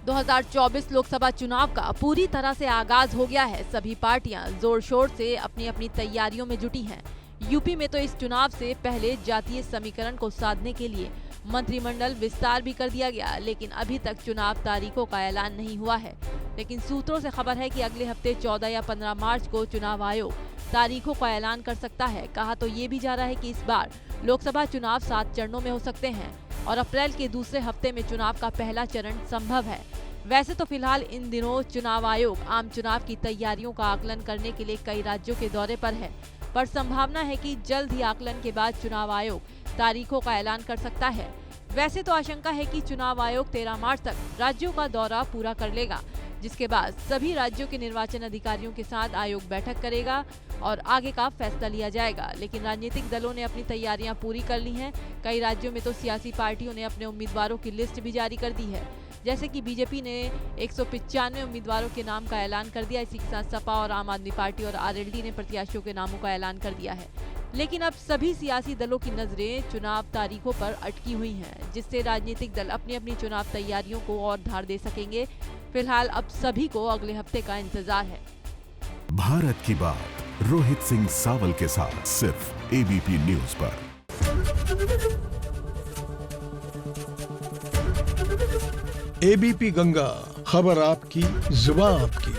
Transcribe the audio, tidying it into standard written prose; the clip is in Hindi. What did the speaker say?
2024 लोकसभा चुनाव का पूरी तरह से आगाज हो गया है। सभी पार्टियां जोर शोर से अपनी अपनी तैयारियों में जुटी हैं। यूपी में तो इस चुनाव से पहले जातीय समीकरण को साधने के लिए मंत्रिमंडल विस्तार भी कर दिया गया, लेकिन अभी तक चुनाव तारीखों का ऐलान नहीं हुआ है। लेकिन सूत्रों से खबर है कि अगले हफ्ते 14 या 15 मार्च को चुनाव आयोग तारीखों का ऐलान कर सकता है। कहा तो ये भी जा रहा है कि इस बार लोकसभा चुनाव 7 चरणों में हो सकते हैं और अप्रैल के दूसरे हफ्ते में चुनाव का पहला चरण संभव है। वैसे तो फिलहाल इन दिनों चुनाव आयोग आम चुनाव की तैयारियों का आकलन करने के लिए कई राज्यों के दौरे पर है, पर संभावना है कि जल्द ही आकलन के बाद चुनाव आयोग तारीखों का ऐलान कर सकता है। वैसे तो आशंका है कि चुनाव आयोग 13 मार्च तक राज्यों का दौरा पूरा कर लेगा, जिसके बाद सभी राज्यों के निर्वाचन अधिकारियों के साथ आयोग बैठक करेगा और आगे का फैसला लिया जाएगा। लेकिन राजनीतिक दलों ने अपनी तैयारियां पूरी कर ली हैं। कई राज्यों में तो सियासी पार्टियों ने अपने उम्मीदवारों की लिस्ट भी जारी कर दी है। जैसे कि बीजेपी ने 195 उम्मीदवारों के नाम का ऐलान कर दिया। इसी के साथ सपा और आम आदमी पार्टी और आरएलडी ने प्रत्याशियों के नामों का ऐलान कर दिया है। लेकिन अब सभी सियासी दलों की नजरें चुनाव तारीखों पर अटकी हुई हैं, जिससे राजनीतिक दल अपनी अपनी चुनाव तैयारियों को और धार दे सकेंगे। फिलहाल अब सभी को अगले हफ्ते का इंतजार है। भारत की बात रोहित सिंह सावल के साथ सिर्फ एबीपी न्यूज पर। एबीपी गंगा, खबर आपकी, जुबान आपकी।